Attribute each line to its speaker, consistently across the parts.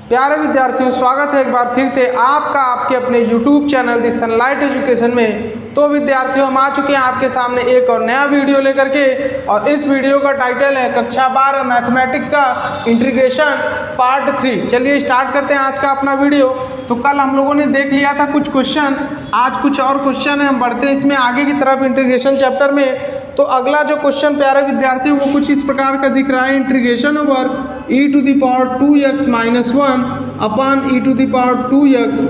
Speaker 1: प्यारे विद्यार्थियों, स्वागत है एक बार फिर से आपका आपके अपने YouTube चैनल दी सनलाइट एजुकेशन में। तो विद्यार्थियों, हम आ चुके हैं आपके सामने एक और नया वीडियो लेकर के, और इस वीडियो का टाइटल है कक्षा 12 मैथमेटिक्स का इंटीग्रेशन पार्ट 3। चलिए स्टार्ट करते हैं आज का अपना वीडियो। तो कल हम लोगों ने देख लिया था कुछ क्वेश्चन, आज कुछ और क्वेश्चन है। हम बढ़ते हैं इसमें आगे की तरफ इंटीग्रेशन चैप्टर में। तो अगला जो क्वेश्चन प्यारे विद्यार्थी वो कुछ इस प्रकार का दिख रहा है, integration over e⁻2x - 1 upon e⁻2x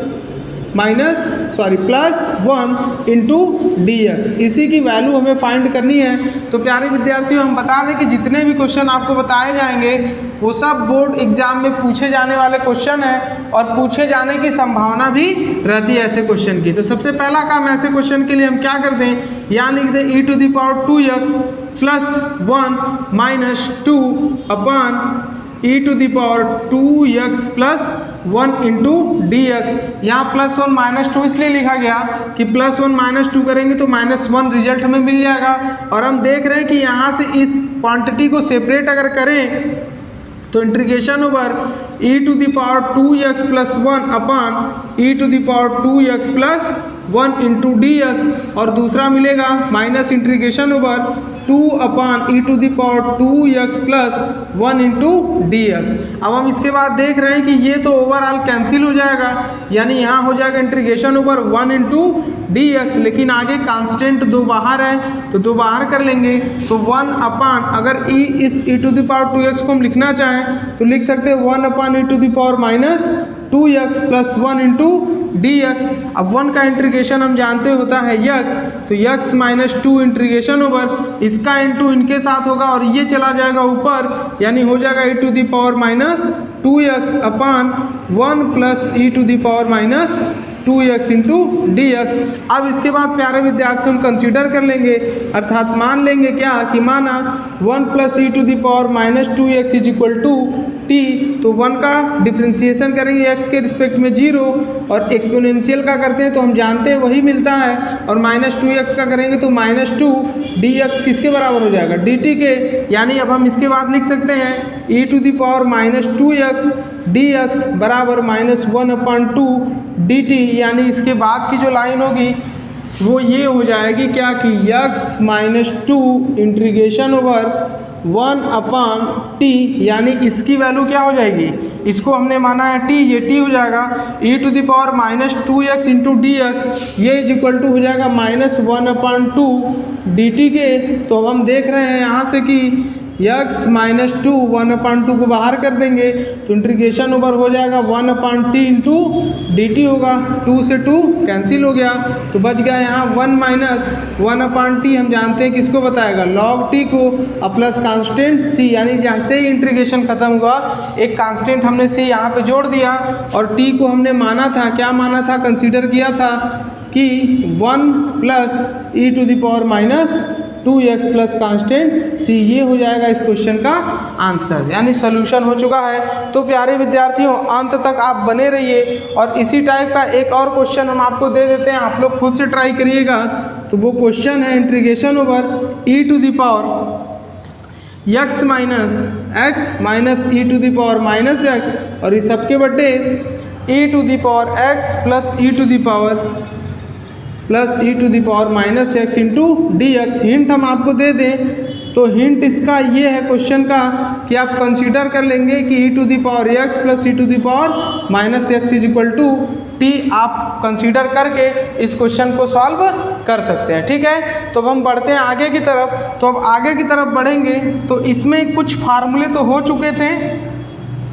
Speaker 1: plus 1 into dx। इसी की वैल्यू हमें फाइंड करनी है। तो प्यारे विद्यार्थियों, हम बता दें कि जितने भी क्वेश्चन आपको बताए जाएंगे वो सब बोर्ड एग्जाम में पूछे जाने वाले क्वेश्चन हैं, और पूछे जाने की संभावना भी रहती है ऐसे क्वेश्चन की। तो सबसे पहला काम ऐसे क्वेश्चन के लिए हम क्या कर दें, यहाँ लिख दें e⁻2x plus 1 minus 2 upon e⁻2x plus 1 into dx। यहाँ प्लस 1 माइनस 2 इसलिए लिखा गया कि प्लस 1 माइनस 2 करेंगे तो -1 रिजल्ट हमें मिल जाएगा। और हम देख रहे हैं कि यहाँ से इस क्वांटिटी को सेपरेट अगर करें तो integration over e⁻2x plus 1 upon e⁻2x plus 1 into dx, और दूसरा मिलेगा minus integration over 2 upon e⁻2x plus 1 into dx। अब हम इसके बाद देख रहे हैं कि ये तो ओवरऑल कैंसिल हो जाएगा, यानी यहाँ हो जाएगा इंटीग्रेशन ओवर 1 इंटू dx, लेकिन आगे कांस्टेंट 2 बाहर है तो 2 बाहर कर लेंगे। तो 1 अपॉन, अगर इस e⁻2x को हम लिखना चाहें तो लिख सकते हैं 1 upon e⁻2x plus 1 into dx। अब 1 का इंटीग्रेशन हम जानते होता है x, तो x माइनस 2 इंटीग्रेशन ओवर इसका इंटू इनके साथ होगा और ये चला जाएगा ऊपर, यानी हो जाएगा e⁻2x upon 1 plus e⁻2x into dx। अब इसके बाद प्यारे विद्यार्थियों हम कंसीडर कर लेंगे, अर्थात मान लेंगे क्या कि माना 1 plus e⁻2x is equal to t। तो 1 का डिफ्रेंसिएशन करेंगे x के रिस्पेक्ट में 0, और एक्सपोनेंशियल का करते हैं तो हम जानते हैं वही मिलता है, और -2x का करेंगे तो -2 dx किसके बराबर हो जाएगा, dt के। यानी अब हम इसके बाद लिख सकते हैं e⁻2x dx बराबर -1/2 dt। यानी इसके बाद की जो लाइन होगी वो ये हो जाएगी क्या कि x minus 2 integration over 1 upon t, यानी इसकी वैल्यू क्या हो जाएगी, इसको हमने माना है t, ये t हो जाएगा e⁻2x इंटू dx, ये इज इक्वल टू हो जाएगा -1/2 dt के। तो अब हम देख रहे हैं यहाँ से कि x माइनस 2 1/2 को बाहर कर देंगे तो इंटीग्रेशन ओवर हो जाएगा 1/t इंटू dt होगा, 2 से 2 कैंसिल हो गया तो बच गया यहाँ 1 माइनस 1/t। हम जानते हैं किसको बताएगा, log t को, और प्लस कांस्टेंट c, यानी जैसे ही इंटीग्रेशन खत्म हुआ एक कांस्टेंट हमने c यहाँ पे जोड़ दिया, और t को हमने माना था, क्या माना था, कंसीडर किया था कि 1 plus e⁻2x plus constant c, ये हो जाएगा इस क्वेश्चन का आंसर, यानी सोल्यूशन हो चुका है। तो प्यारे विद्यार्थियों, अंत तक आप बने रहिए, और इसी टाइप का एक और क्वेश्चन हम आपको दे देते हैं, आप लोग खुद से ट्राई करिएगा। तो वो क्वेश्चन है integration over e⁻x minus x minus e⁻x, और इस सबके बटे e⁻x plus e⁻x into dx। Hint हम आपको दे दें तो हिंट इसका ये है क्वेश्चन का कि आप कंसीडर कर लेंगे कि e⁻x plus e⁻x is equal to t। आप कंसीडर करके इस क्वेश्चन को सॉल्व कर सकते हैं, ठीक है। तो अब हम बढ़ते हैं आगे की तरफ। तो अब आगे की तरफ बढ़ेंगे तो इसमें कुछ फार्मूले तो हो चुके थे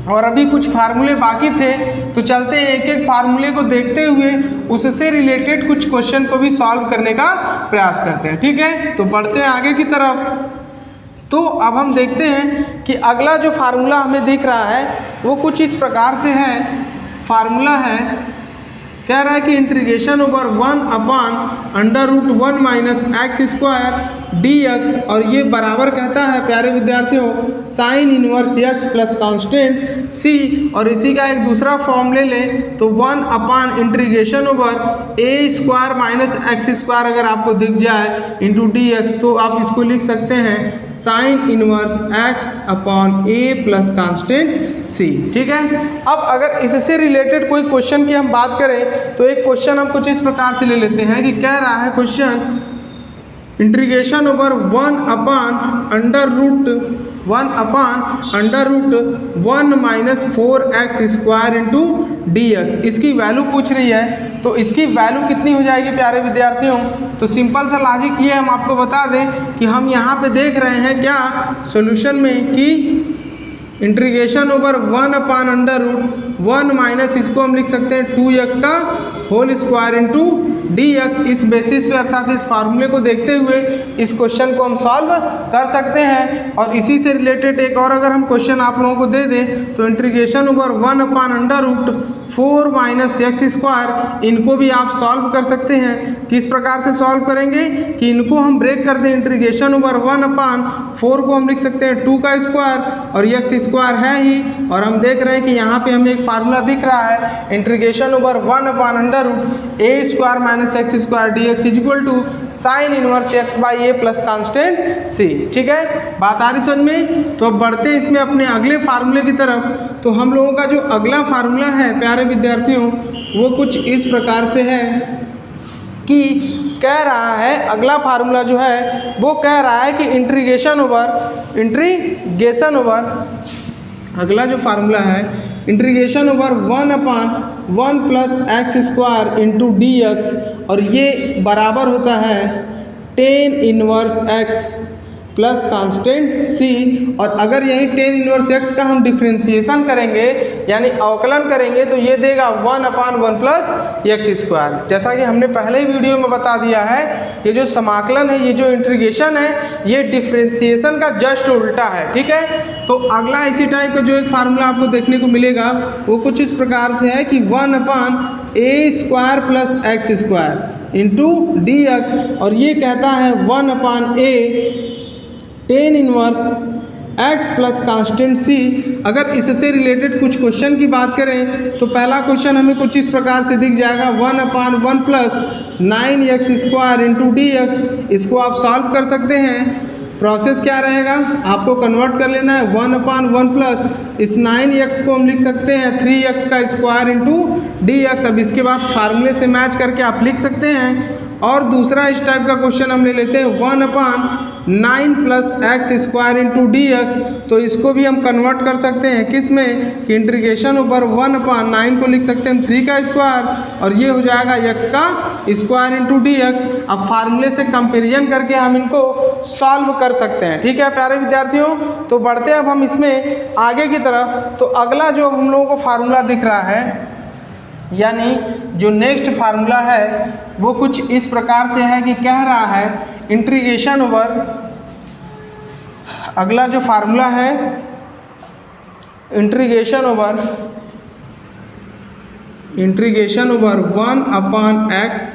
Speaker 1: और अभी कुछ फार्मूले बाकी थे, तो चलते हैं एक एक फार्मूले को देखते हुए उससे रिलेटेड कुछ क्वेश्चन को भी सॉल्व करने का प्रयास करते हैं, ठीक है। तो बढ़ते हैं आगे की तरफ। तो अब हम देखते हैं कि अगला जो फार्मूला हमें दिख रहा है वो कुछ इस प्रकार से है। फार्मूला है कह रहा है कि integration over 1/√1 minus x square dx, और ये बराबर कहता है प्यारे विद्यार्थियों sign inverse x plus constant c, और इसी का एक दूसरा फॉर्म ले लें तो 1/इंटीग्रेशन over a square minus x square अगर आपको दिख जाए इंटू dx, तो आप इसको लिख सकते हैं sign inverse x upon a plus constant c। ठीक है, अब अगर इससे रिलेटेड कोई क्वेश्चन की हम बात करें तो एक क्वेश्चन हम कुछ इस प्रकार से ले लेते हैं कि कह रहा है question integration over 1/√1 minus 4x square into dx, इसकी वैल्यू पूछ रही है। तो इसकी वैल्यू कितनी हो जाएगी प्यारे विद्यार्थियों? तो सिंपल सा लॉजिक ये हम आपको बता दें कि हम यहाँ पे देख रहे हैं क्या सॉल्यूशन में कि इंटीग्रेशन ओवर 1/√1 माइनस इसको हम लिख सकते हैं 2x का होल स्क्वायर इंटू dx, इस बेसिस पे अर्थात इस फार्मूले को देखते हुए इस क्वेश्चन को हम सॉल्व कर सकते हैं। और इसी से रिलेटेड एक और अगर हम क्वेश्चन आप लोगों को दे दें तो integration over 1/√4 minus x square, इनको भी आप सॉल्व कर सकते हैं। किस प्रकार से सॉल्व करेंगे कि इनको हम ब्रेक कर दें, इंटीग्रेशन ओवर 1/4 को हम लिख सकते हैं 2 का स्क्वायर और एक्स स्क्वायर है ही, और हम देख रहे हैं कि यहाँ पे हमें एक फार्मूला दिख रहा है integration over 1/√a square minus x square dx is equal to sine inverse x by A plus constant c। ठीक है, बात आ रही समझ में? तो अब बढ़ते हैं इसमें अपने अगले फार्मूले की तरफ। तो हम लोगों का जो अगला फार्मूला है प्यारे विद्यार्थियों वो कुछ इस प्रकार से है कि कह रहा है अगला फार्मूला जो है वो कह रहा है कि इंटीग्रेशन ओवर अगला जो फार्मूला है integration over 1/1 plus x square into dx, और ये बराबर होता है tan inverse x plus constant c, और अगर यही tan इनवर्स x का हम डिफ्रेंसिएशन करेंगे यानी अवकलन करेंगे तो ये देगा 1/1 प्लस एक्स स्क्वायर। जैसा कि हमने पहले ही वीडियो में बता दिया है, ये जो समाकलन है, ये जो इंटीग्रेशन है, ये डिफ्रेंसिएशन का जस्ट उल्टा है। ठीक है, तो अगला इसी टाइप का जो एक फार्मूला आपको देखने को मिलेगा वो कुछ इस प्रकार से है कि 1/a square plus x square into dx, और ये कहता है 1/a tan inverse x plus constant c। अगर इससे रिलेटेड कुछ क्वेश्चन की बात करें तो पहला क्वेश्चन हमें कुछ इस प्रकार से दिख जाएगा 1/1 plus 9x square into dx, इसको आप सॉल्व कर सकते हैं। प्रोसेस क्या रहेगा, आपको कन्वर्ट कर लेना है 1/1 प्लस इस 9x को हम लिख सकते हैं 3x का स्क्वायर इंटू dx। अब इसके बाद फार्मूले से मैच करके आप लिख सकते हैं। और दूसरा इस टाइप का क्वेश्चन हम ले लेते हैं 1/9 plus x square into dx, तो इसको भी हम कन्वर्ट कर सकते हैं किस में कि इंटीग्रेशन ओवर 1/9 को लिख सकते हैं 3 का स्क्वायर और ये हो जाएगा x का स्क्वायर इंटू dx। अब फार्मूले से कंपेरिजन करके हम इनको सॉल्व कर सकते हैं। ठीक है प्यारे विद्यार्थियों, तो बढ़ते हैं अब हम इसमें आगे की तरफ। तो अगला जो हम लोगों को फार्मूला दिख रहा है यानी जो नेक्स्ट फार्मूला है वो कुछ इस प्रकार से है कि कह रहा है इंटीग्रेशन ओवर, अगला जो फार्मूला है integration over 1/x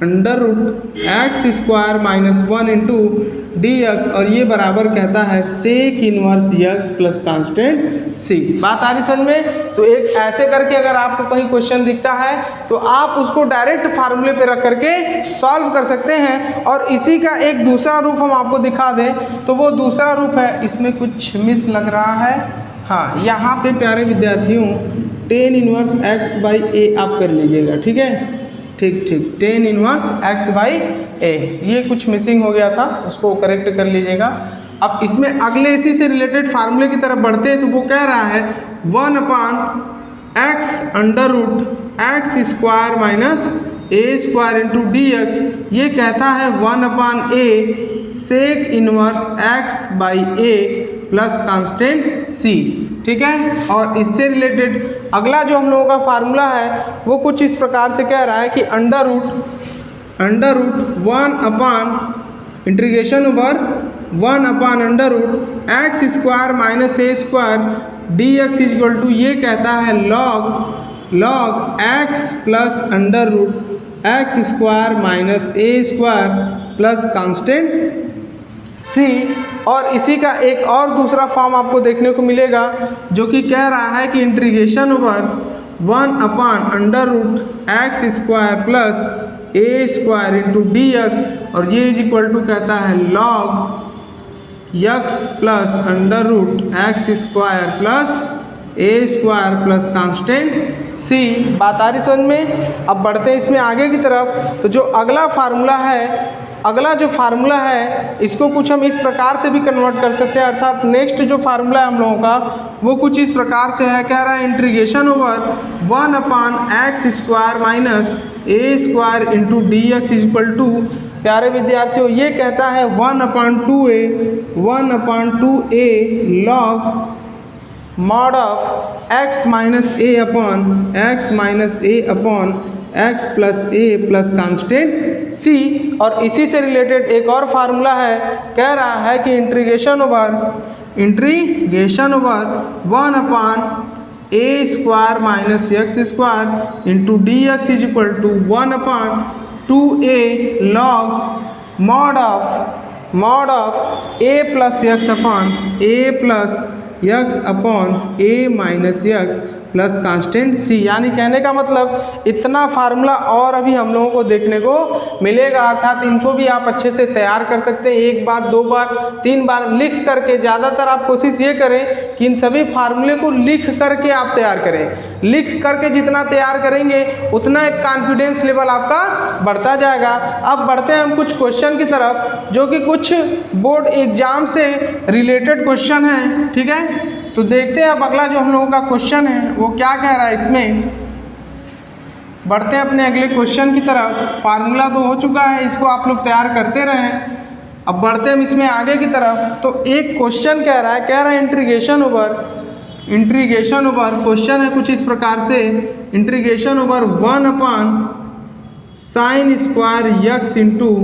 Speaker 1: under root x square minus 1 into dx, और ये बराबर कहता है sec inverse x plus constant c। बात आ रही समझ में? तो एक ऐसे करके अगर आपको कहीं क्वेश्चन दिखता है तो आप उसको डायरेक्ट फार्मूले पे रख करके सॉल्व कर सकते हैं। और इसी का एक दूसरा रूप हम आपको दिखा दें तो वो दूसरा रूप है, इसमें कुछ मिस लग रहा है। हाँ, यहाँ पे प्यारे विद्यार्थियों tan inverse x by a आप कर लीजिएगा। ठीक है, ठीक, tan inverse x by a, ये कुछ मिसिंग हो गया था, उसको करेक्ट कर लीजिएगा। अब इसमें अगले इसी से रिलेटेड फार्मूले की तरफ बढ़ते हैं तो वो कह रहा है 1/x under root x square minus a square into dx, ये कहता है 1/a sec inverse x by a plus constant c। ठीक है, और इससे रिलेटेड अगला जो हम लोगों का फार्मूला है वो कुछ इस प्रकार से कह रहा है कि under root 1 integration over 1 x square minus a square dx is equal to, ये कहता है log x plus under root x square minus ए स्क्वायर प्लस कांस्टेंट c। और इसी का एक और दूसरा फॉर्म आपको देखने को मिलेगा जो कि कह रहा है कि integration over 1 upon under root x square plus a square into D x, और ये इज इक्वल टू कहता है log x plus under root x square plus a square plus constant c। बात आ रही समझ में। अब बढ़ते हैं इसमें आगे की तरफ। तो जो अगला फार्मूला है, अगला जो फार्मूला है इसको कुछ हम इस प्रकार से भी कन्वर्ट कर सकते हैं, अर्थात नेक्स्ट जो फार्मूला है हम लोगों का वो कुछ इस प्रकार से है। कह रहा है integration over 1 upon X square minus A square into D X is equal to, प्यारे विद्यार्थियों ये कहता है 1 upon 2a log mod of x minus A upon X plus A plus constant c। और इसी से रिलेटेड एक और फार्मूला है, कह रहा है कि integration over 1 upon A square minus x square into D X is equal to 1 upon 2a log mod of A plus X upon A plus X upon A minus X plus constant c। यानी कहने का मतलब इतना formula और अभी हम लोगों को देखने को मिलेगा, अर्थात इनको भी आप अच्छे से तैयार कर सकते हैं। 1 बार 2 बार 3 बार लिख करके, ज़्यादातर आप कोशिश ये करें कि इन सभी फार्मूले को लिख करके आप तैयार करें। लिख करके जितना तैयार करेंगे उतना एक कॉन्फिडेंस लेवल आपका बढ़ता जाएगा। अब बढ़ते हैं हम कुछ क्वेश्चन की तरफ जो कि कुछ बोर्ड एग्जाम से रिलेटेड क्वेश्चन है, ठीक है। तो देखते हैं अब अगला जो हम लोगों का क्वेश्चन है वो क्या कह रहा है। इसमें बढ़ते हैं अपने अगले क्वेश्चन की तरफ। फार्मूला तो हो चुका है, इसको आप लोग तैयार करते रहें। अब बढ़ते हैं हम इसमें आगे की तरफ। तो एक क्वेश्चन कह रहा है इंटीग्रेशन ओवर क्वेश्चन है कुछ इस प्रकार से, इंटीग्रेशन ओवर 1 अपान sign square x into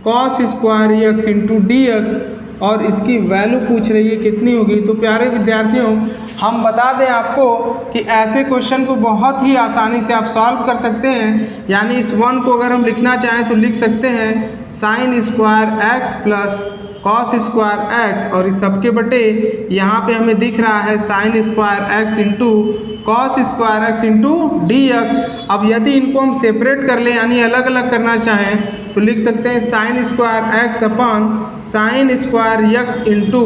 Speaker 1: cos square x into D x, और इसकी वैल्यू पूछ रही है कितनी होगी। तो प्यारे विद्यार्थियों हम बता दें आपको कि ऐसे क्वेश्चन को बहुत ही आसानी से आप सॉल्व कर सकते हैं। यानी इस 1 को अगर हम लिखना चाहें तो लिख सकते हैं sign square x plus cos square X, और इस सबके बटे यहाँ पे हमें दिख रहा है sign square x into cos square x into D x. अब यदि इनको हम सेपरेट कर लें यानी अलग अलग करना चाहें तो लिख सकते हैं sign square x upon sine square x into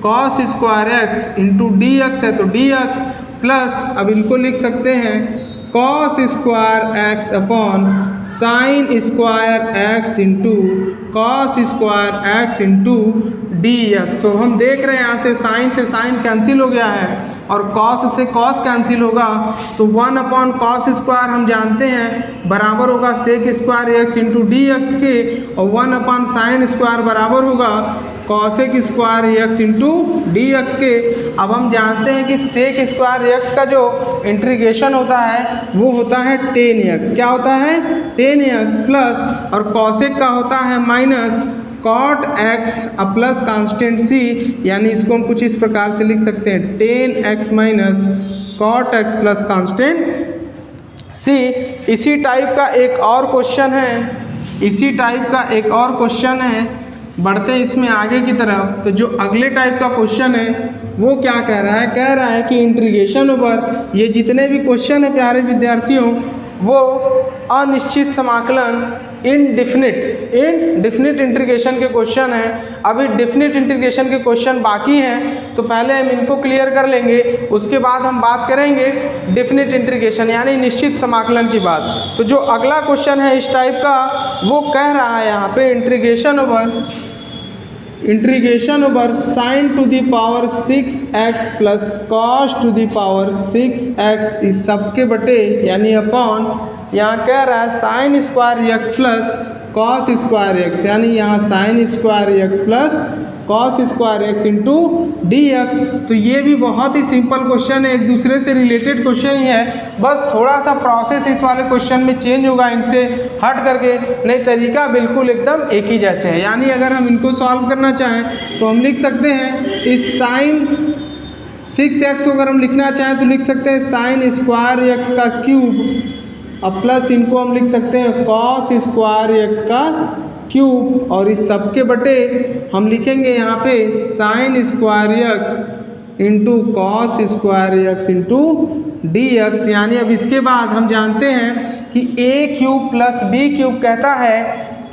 Speaker 1: cos square x into D x है तो डी एक्स प्लस, अब इनको लिख सकते हैं cos square x upon sine square x into cos square x into D x. तो हम देख रहे हैं यहाँ से साइन कैंसिल हो गया है और कॉस से कॉस कैंसिल होगा, तो 1 अपॉन कॉस स्क्वायर हम जानते हैं बराबर होगा sec square x into D X के, और 1 अपॉन साइन स्क्वायर बराबर होगा cosec square x into D X के। अब हम जानते हैं कि सेक स्क्वायर एक्स का जो इंटीग्रेशन होता है वो होता है 10x, क्या होता है 10x प्लस, और कॉसेक का होता है minus cot X plus constant c, यानी इसको हम कुछ इस प्रकार से लिख सकते हैं 10x minus cot X plus constant c। इसी टाइप का एक और क्वेश्चन है, बढ़ते हैं इसमें आगे की तरफ। तो जो अगले टाइप का क्वेश्चन है वो क्या कह रहा है कि इंटीग्रेशन ओवर, ये जितने भी क्वेश्चन है प्यारे विद्यार्थियों वो अनिश्चित समाकलन इनडिफिनिट इंटीग्रेशन के क्वेश्चन हैं। अभी डिफिनिट इंटीग्रेशन के क्वेश्चन बाकी हैं, तो पहले हम इनको क्लियर कर लेंगे, उसके बाद हम बात करेंगे डिफिनिट इंटीग्रेशन यानी निश्चित समाकलन की बात। तो जो अगला क्वेश्चन है इस टाइप का वो कह रहा है यहाँ पे integration over sign to the power 6x plus cos two the power 6x इस सबके बटे यानी अपॉन, यहाँ कह रहा है sign square x plus cos square x, यानी यहाँ sign square x plus cos square x into D x. तो ये भी बहुत ही सिंपल क्वेश्चन है, एक दूसरे से रिलेटेड क्वेश्चन ही है, बस थोड़ा सा प्रोसेस इस वाले क्वेश्चन में चेंज होगा इनसे हट करके, नहीं तरीका बिल्कुल एकदम एक ही जैसे है। यानी अगर हम इनको सॉल्व करना चाहें तो हम लिख सकते हैं इस साइन 6x को अगर हम लिखना चाहें तो लिख सकते हैं साइन स्क्वायर एक्स का क्यूब और प्लस इनको हम लिख सकते हैं कॉस स्क्वायर एक्स का क्यूब, और इस सब के बटे हम लिखेंगे यहाँ पे sign square x into cos square x into D x. यानी अब इसके बाद हम जानते हैं कि ए क्यूब प्लस बी क्यूब कहता है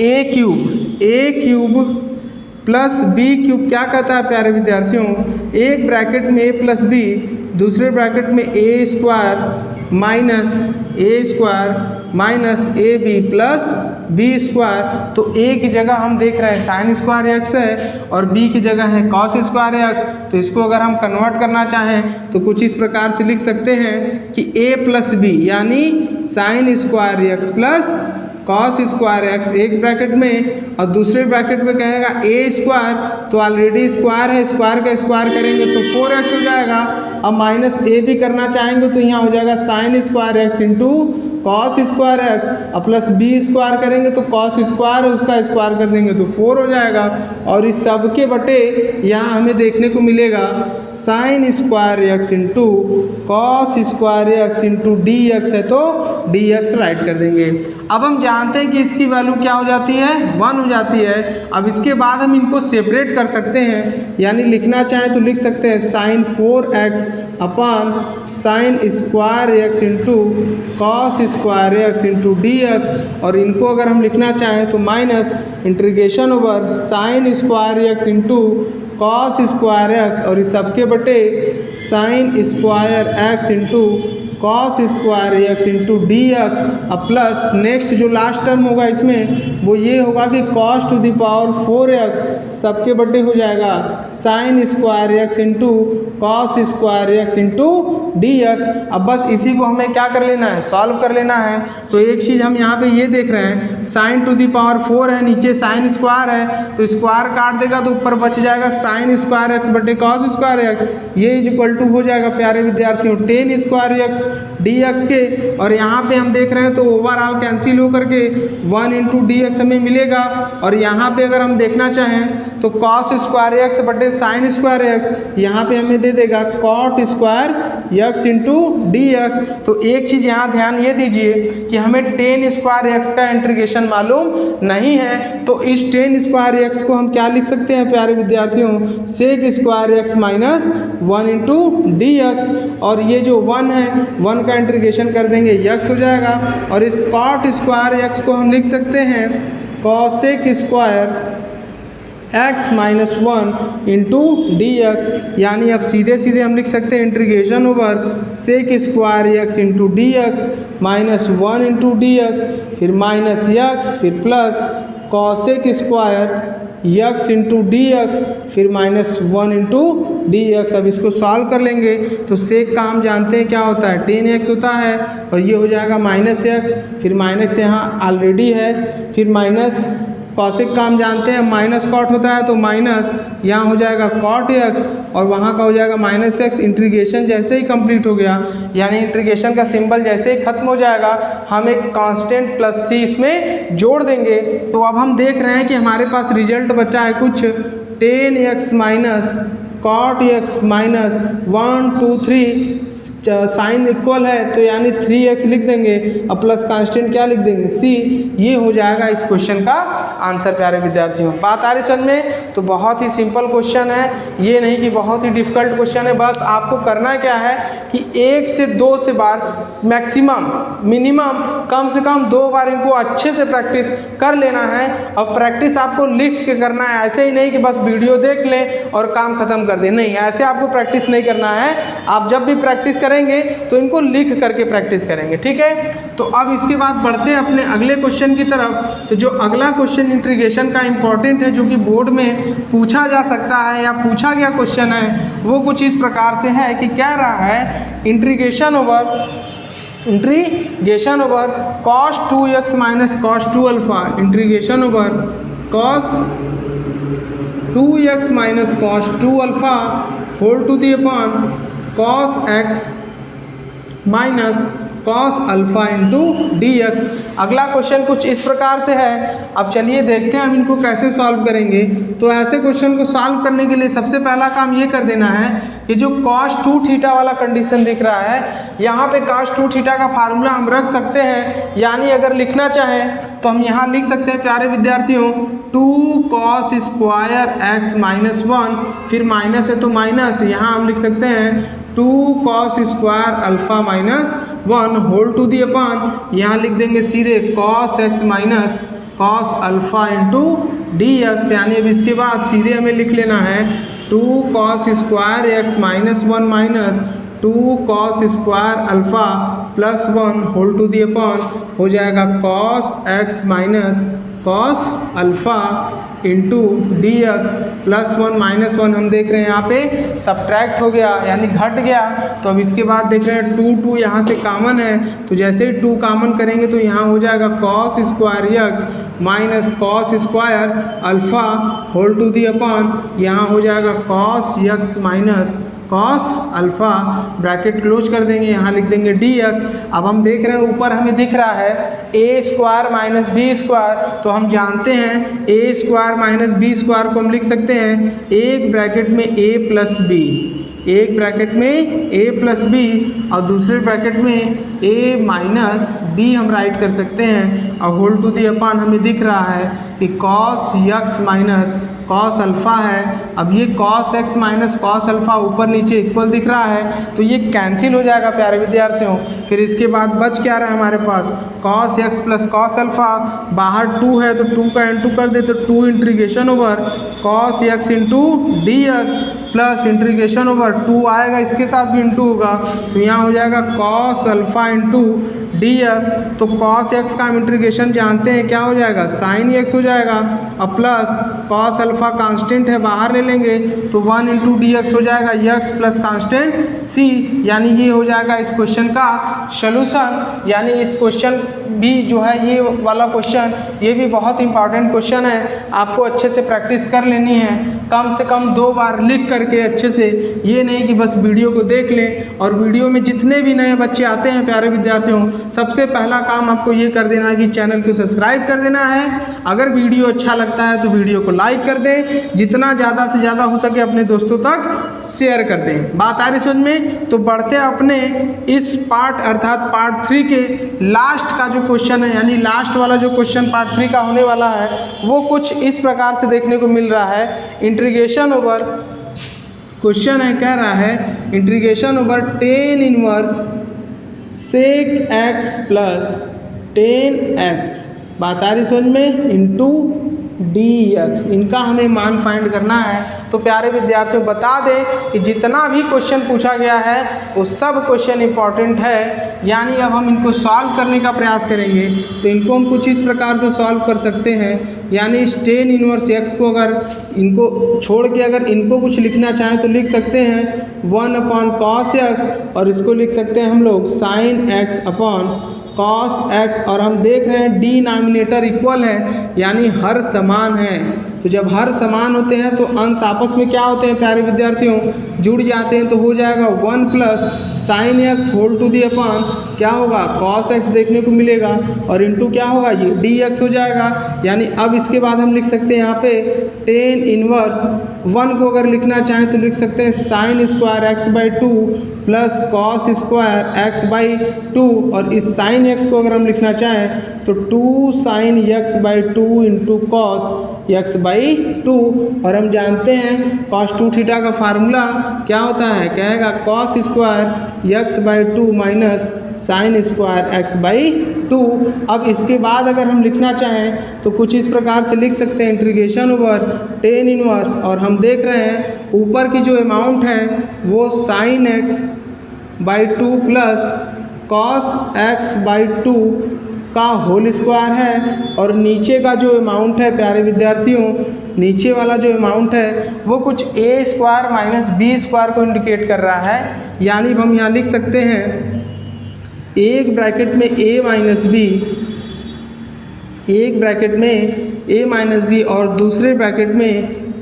Speaker 1: ए क्यूब प्लस बी क्यूब क्या कहता है प्यारे विद्यार्थियों, एक ब्रैकेट में ए प्लस बी, दूसरे ब्रैकेट में a square minus a b plus b square. तो ए की जगह हम देख रहे हैं साइन स्क्वायर एक्स है और बी की जगह है कॉस स्क्वायर एक्स। तो इसको अगर हम कन्वर्ट करना चाहें तो कुछ इस प्रकार से लिख सकते हैं कि ए प्लस बी यानी sign square x plus cos square x एक ब्रैकेट में और दूसरे ब्रैकेट में कहेगा ए स्क्वायर, तो ऑलरेडी स्क्वायर है, स्क्वायर का स्क्वायर करेंगे तो 4x हो जाएगा। अब माइनस ए भी करना चाहेंगे तो यहाँ हो जाएगा sign square x into cos square X और प्लस बी स्क्वायर करेंगे तो कॉस स्क्वायर उसका स्क्वायर कर देंगे तो 4 हो जाएगा। और इस सब के बटे यहाँ हमें देखने को मिलेगा sign square x into cos square x into D x है तो डी एक्स राइट कर देंगे। अब हम जानते हैं कि इसकी वैल्यू क्या हो जाती है 1 हो जाती है। अब इसके बाद हम इनको सेपरेट कर सकते हैं, यानी लिखना चाहें तो लिख सकते हैं sine 4x upon sine square x into cos square x into D x, और इनको अगर हम लिखना चाहें तो minus integration over sine square x into cos square X और इस सबके बटे sine square x into cos square x into D x. अब प्लस नेक्स्ट जो लास्ट टर्म होगा इसमें वो ये होगा कि cos two the power 4x सबके बटे हो जाएगा sign square x into cos square x into D x. अब बस इसी को हमें क्या कर लेना है, सॉल्व कर लेना है। तो एक चीज़ हम यहाँ पे ये देख रहे हैं साइन टू द पावर 4 है, नीचे साइन स्क्वायर है तो स्क्वायर काट देगा तो ऊपर बच जाएगा साइन स्क्वायर एक्स बटे कॉस स्क्वायर एक्स। ये इज इक्वल टू हो जाएगा प्यारे विद्यार्थियों ten square x D X के, और यहाँ पे हम देख रहे हैं तो ओवरऑल कैंसिल होकर के 1 इंटू डी एक्स हमें मिलेगा। और यहाँ पे अगर हम देखना चाहें तो कॉस स्क्वायर एक्स बटे साइन स्क्वायर एक्स यहाँ पे हमें दे देगा cot square x into D x. तो एक चीज़ यहाँ ध्यान ये दीजिए कि हमें टेन स्क्वायर एक्स का इंटीग्रेशन मालूम नहीं है, तो इस टेन स्क्वायर एक्स को हम क्या लिख सकते हैं प्यारे विद्यार्थियों, sec square x minus 1 into D x. और ये जो 1 है 1 का इंटीग्रेशन कर देंगे x हो जाएगा, और इस कॉट स्क्वायर x को हम लिख सकते हैं cosec square x minus 1 into D x. यानी अब सीधे सीधे हम लिख सकते हैं integration over sec square x into D x minus 1 into D x, फिर माइनस एक्स, फिर plus cosec square x into D x, फिर माइनस 1 इंटू डी एक्स। अब इसको सॉल्व कर लेंगे तो सेक का हम जानते हैं क्या होता है 10x होता है, और ये हो जाएगा माइनस एक्स, फिर माइनस यहाँ ऑलरेडी है, फिर माइनस कॉसेक का हम जानते हैं माइनस कॉट होता है तो माइनस यहाँ हो जाएगा कॉट एक्स और वहाँ का हो जाएगा माइनस एक्स। इंटीग्रेशन जैसे ही कंप्लीट हो गया, यानी इंटीग्रेशन का सिंबल जैसे ही खत्म हो जाएगा हम एक कांस्टेंट प्लस सी इसमें जोड़ देंगे। तो अब हम देख रहे हैं कि हमारे पास रिजल्ट बचा है कुछ 10x minus cot x minus 1 2 3 sine equal है तो यानी 3x लिख देंगे और प्लस कांस्टेंट क्या लिख देंगे c। ये हो जाएगा इस क्वेश्चन का आंसर प्यारे विद्यार्थियों। बात आ रही समझ में? तो बहुत ही सिंपल क्वेश्चन है, ये नहीं कि बहुत ही डिफिकल्ट क्वेश्चन है। बस आपको करना क्या है कि 1 से 2 से बार मैक्सिमम मिनिमम कम से कम 2 बार इनको अच्छे से प्रैक्टिस कर लेना है। और प्रैक्टिस आपको लिख के करना है, ऐसे ही नहीं कि बस वीडियो देख लें और काम खत्म कर दें, नहीं, ऐसे आपको प्रैक्टिस नहीं करना है। आप जब भी प्रैक्टिस करेंगे तो इनको लिख करके प्रैक्टिस करेंगे, ठीक है। तो अब इसके बाद बढ़ते हैं अपने अगले क्वेश्चन की तरफ। तो जो अगला क्वेश्चन इंटीग्रेशन का इंपॉर्टेंट है, जो कि बोर्ड में पूछा जा सकता है या पूछा गया क्वेश्चन है, वो कुछ इस प्रकार से है कि कह रहा है integration over cos 2x minus cos 2 alpha, integration over cos 2x minus cos 2 alpha whole to the upon cos x minus cos alpha into D x. अगला क्वेश्चन कुछ इस प्रकार से है। अब चलिए देखते हैं हम इनको कैसे सॉल्व करेंगे। तो ऐसे क्वेश्चन को सॉल्व करने के लिए सबसे पहला काम ये कर देना है कि जो cos 2 थीटा वाला कंडीशन दिख रहा है, यहाँ पे cos 2 थीटा का फार्मूला हम रख सकते हैं, यानी अगर लिखना चाहें तो हम यहाँ लिख सकते हैं प्यारे विद्यार्थियों 2 cos स्क्वायर एक्स माइनस 1, फिर माइनस है तो माइनस, यहाँ हम लिख सकते हैं 2 cos square alpha minus 1 whole to the upon, यहाँ लिख देंगे सीधे cos x minus cos alpha into D x. यानी अब इसके बाद सीधे हमें लिख लेना है 2 cos square x minus 1 minus 2 cos square alpha plus 1 whole to the upon, हो जाएगा cos x minus cos alpha into D x plus 1 minus 1 हम देख रहे हैं यहाँ पे सब्ट्रैक्ट हो गया यानी घट गया। तो अब इसके बाद देख रहे हैं 2 यहाँ से कॉमन है, तो जैसे ही 2 कॉमन करेंगे तो यहाँ हो जाएगा cos square x minus cos square alpha whole to the upon, यहाँ हो जाएगा cos x minus cos alpha, bracket close कर देंगे, यहाँ लिख देंगे dx। अब हम देख रहे हैं ऊपर हमें दिख रहा है a square minus b square, तो हम जानते हैं a square minus b square को हम लिख सकते हैं एक ब्रैकेट में a प्लस बी, एक ब्रैकेट में a प्लस बी और दूसरे ब्रैकेट में a माइनस बी हम राइट कर सकते हैं। और होल टू दी अपॉन हमें दिख रहा है कि cos x minus cos alpha है। अब ये cos x minus cos alpha ऊपर नीचे इक्वल दिख रहा है, तो ये कैंसिल हो जाएगा प्यारे विद्यार्थियों। फिर इसके बाद बच क्या रहा है हमारे पास cos x plus cos alpha, बाहर 2 है तो 2 का इंटू कर दे तो 2 integration over cos x into D x plus integration over 2 आएगा, इसके साथ भी इंटू होगा, तो यहाँ हो जाएगा cos alpha into D x. तो cos x का हम इंटीग्रेशन जानते हैं क्या हो जाएगा sin x हो जाएगा, और प्लस cos अल्फ़ा कांस्टेंट है बाहर ले लेंगे तो 1 इंटू डी एक्स हो जाएगा x प्लस कांस्टेंट c, यानी ये हो जाएगा इस क्वेश्चन का सॉल्यूशन। यानी इस क्वेश्चन भी जो है ये वाला क्वेश्चन ये भी बहुत इंपॉर्टेंट क्वेश्चन है, आपको अच्छे से प्रैक्टिस कर लेनी है, कम से कम 2 बार लिख करके अच्छे से, ये नहीं कि बस वीडियो को देख लें। और वीडियो में जितने भी नए बच्चे आते हैं प्यारे विद्यार्थियों, सबसे पहला काम आपको ये कर देना है कि चैनल को सब्सक्राइब कर देना है। अगर वीडियो अच्छा लगता है तो वीडियो को लाइक कर दें, जितना ज़्यादा से ज़्यादा हो सके अपने दोस्तों तक शेयर कर दें। बात आ रही समझ में? तो बढ़ते अपने इस पार्ट अर्थात पार्ट 3 के लास्ट का जो क्वेश्चन है, यानी लास्ट वाला जो क्वेश्चन पार्ट 3 का होने वाला है वो कुछ इस प्रकार से देखने को मिल रहा है। इंटीग्रेशन ओवर क्वेश्चन है, कह रहा है integration over tan inverse sec x plus 10x, बात आ रही समझ में, इंटू dx, इनका हमें मान फाइंड करना है। तो प्यारे विद्यार्थियों बता दें कि जितना भी क्वेश्चन पूछा गया है वो सब क्वेश्चन इंपॉर्टेंट है, यानी अब हम इनको सॉल्व करने का प्रयास करेंगे। तो इनको हम कुछ इस प्रकार से सॉल्व कर सकते हैं, यानी इस टेन इनवर्स x को अगर इनको छोड़ के अगर इनको कुछ लिखना चाहें तो लिख सकते हैं 1 अपॉन cos x, और इसको लिख सकते हैं हम लोग sin x upon cos x, और हम देख रहे हैं डिनोमिनेटर इक्वल है यानी हर समान है। तो जब हर समान होते हैं तो अंश आपस में क्या होते हैं प्यारे विद्यार्थियों, जुड़ जाते हैं, तो हो जाएगा 1 plus sine x whole to the upon क्या होगा cos x देखने को मिलेगा, और इंटू क्या होगा ये dx हो जाएगा। यानी अब इसके बाद हम लिख सकते हैं यहाँ पे टेन इनवर्स 1 को अगर लिखना चाहें तो लिख सकते हैं sign square x by 2 plus cos square x by 2, और इस साइन एक्स को अगर हम लिखना चाहें तो 2 sine x by 2 into cos x by 2, और हम जानते हैं cos 2 थीटा का फार्मूला क्या होता है, कहेगा cos square x by 2 minus sign square x by 2। अब इसके बाद अगर हम लिखना चाहें तो कुछ इस प्रकार से लिख सकते हैं इंटीग्रेशन ओवर टेन इनवर्स, और हम देख रहे हैं ऊपर की जो अमाउंट है वो sine x by 2 plus cos x by 2 का होल स्क्वायर है, और नीचे का जो अमाउंट है प्यारे विद्यार्थियों, नीचे वाला जो अमाउंट है वो कुछ a square minus b square को इंडिकेट कर रहा है। यानी हम यहाँ लिख सकते हैं एक ब्रैकेट में a माइनस बी, एक ब्रैकेट में a माइनस बी और दूसरे ब्रैकेट में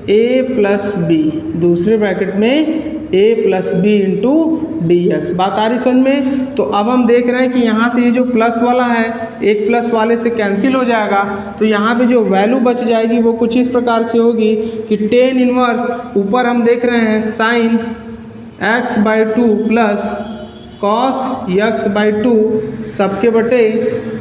Speaker 1: a प्लस बी, दूसरे ब्रैकेट में a plus b into D x. बात आ रही समझ में? तो अब हम देख रहे हैं कि यहाँ से ये जो प्लस वाला है एक प्लस वाले से कैंसिल हो जाएगा, तो यहाँ पे जो वैल्यू बच जाएगी वो कुछ इस प्रकार से होगी कि टेन इनवर्स ऊपर हम देख रहे हैं sign x/2 plus cos x/2 सबके बटे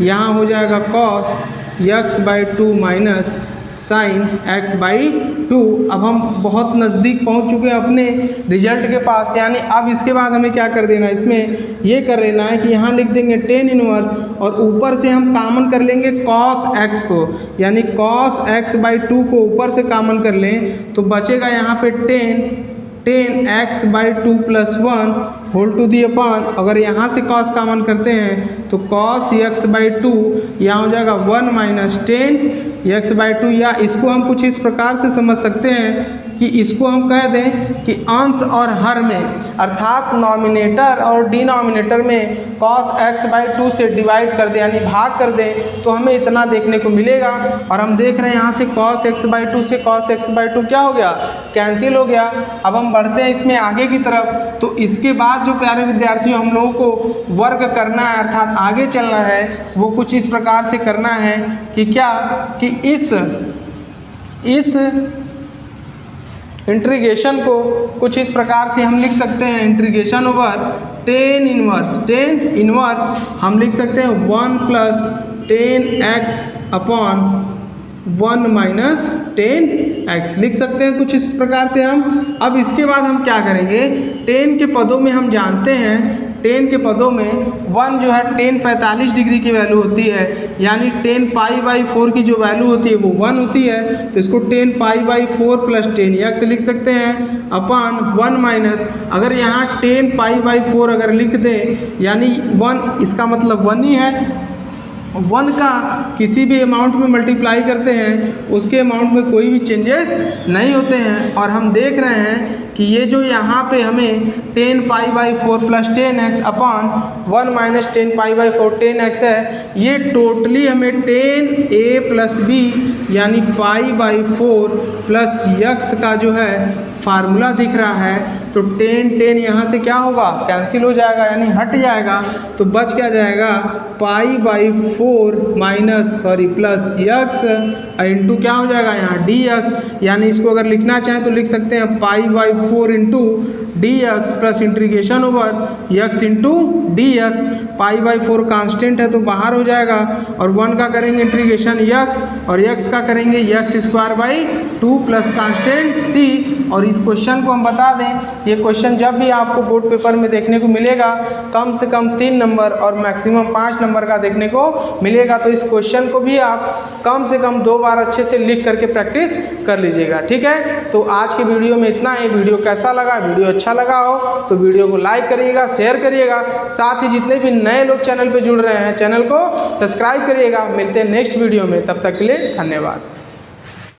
Speaker 1: यहाँ हो जाएगा cos x/2 minus sign x/2। अब हम बहुत नज़दीक पहुंच चुके हैं अपने रिजल्ट के पास, यानी अब इसके बाद हमें क्या कर देना है, इसमें ये कर लेना है कि यहाँ लिख देंगे टेन इनवर्स और ऊपर से हम कामन कर लेंगे cos x को, यानी cos x/2 को ऊपर से कामन कर लें तो बचेगा यहाँ पे tan x/2 plus 1 whole to the upon, अगर यहाँ से cos कामन करते हैं तो cos x/2 यहाँ हो जाएगा 1 माइनस टेन x/2, या इसको हम कुछ इस प्रकार से समझ सकते हैं कि इसको हम कह दें कि अंश और हर में, अर्थात नॉमिनेटर और डिनोमिनेटर में cos x/2 से डिवाइड कर दें यानी भाग कर दें तो हमें इतना देखने को मिलेगा। और हम देख रहे हैं यहाँ से cos x/2 से cos x/2 क्या हो गया, कैंसिल हो गया। अब हम बढ़ते हैं इसमें आगे की तरफ, तो इसके बाद जो प्यारे विद्यार्थियों हम लोगों को वर्क करना है अर्थात आगे चलना है वो कुछ इस प्रकार से करना है कि क्या कि इस इंटीग्रेशन को कुछ इस प्रकार से हम लिख सकते हैं, इंटीग्रेशन ओवर टेन इनवर्स हम लिख सकते हैं 1 plus tan x upon 1 minus ten x लिख सकते हैं कुछ इस प्रकार से हम। अब इसके बाद हम क्या करेंगे, टेन के पदों में हम जानते हैं, टेन के पदों में 1 जो है टेन 45 डिग्री की वैल्यू होती है, यानी टेन π/4 की जो वैल्यू होती है वो 1 होती है, तो इसको टेन π/4 प्लस टेन एक्स लिख सकते हैं अपॉन 1 माइनस, अगर यहाँ टेन π/4 अगर लिख दें यानी 1, इसका मतलब 1 ही है। 1 का किसी भी अमाउंट में मल्टीप्लाई करते हैं उसके अमाउंट में कोई भी चेंजेस नहीं होते हैं। और हम देख रहे हैं कि ये जो यहाँ पे हमें tan π/4 plus tan x upon 1 minus tan π/4 tan x है, ये टोटली हमें टेन ए प्लस बी यानी π/4 प्लस यक्स का जो है फार्मूला दिख रहा है। तो टेन यहाँ से क्या होगा, कैंसिल हो जाएगा यानी हट जाएगा, तो बच क्या जाएगा π/4 प्लस यक्स इंटू क्या हो जाएगा यहाँ डी एक्स, यानी इसको अगर लिखना चाहें तो लिख सकते हैं π/4 into D x plus integration over x into D x. π/4 constant है तो बाहर हो जाएगा और 1 का करेंगे इंटीग्रेशन यक्स और यक्स का करेंगे x² प्लस कांस्टेंट सी। और इस क्वेश्चन को हम बता दें, ये क्वेश्चन जब भी आपको बोर्ड पेपर में देखने को मिलेगा कम से कम 3 नंबर और मैक्सिमम 5 नंबर का देखने को मिलेगा, तो इस क्वेश्चन को भी आप कम से कम 2 बार अच्छे से लिख करके प्रैक्टिस कर लीजिएगा। ठीक है, तो आज के वीडियो में इतना ही। वीडियो कैसा लगा, वीडियो अच्छा लगा हो तो वीडियो को लाइक करिएगा, शेयर करिएगा, साथ ही जितने भी नए लोग चैनल पर जुड़ रहे हैं चैनल को सब्सक्राइब करिएगा। मिलते हैं नेक्स्ट वीडियो में, तब तक के लिए धन्यवाद।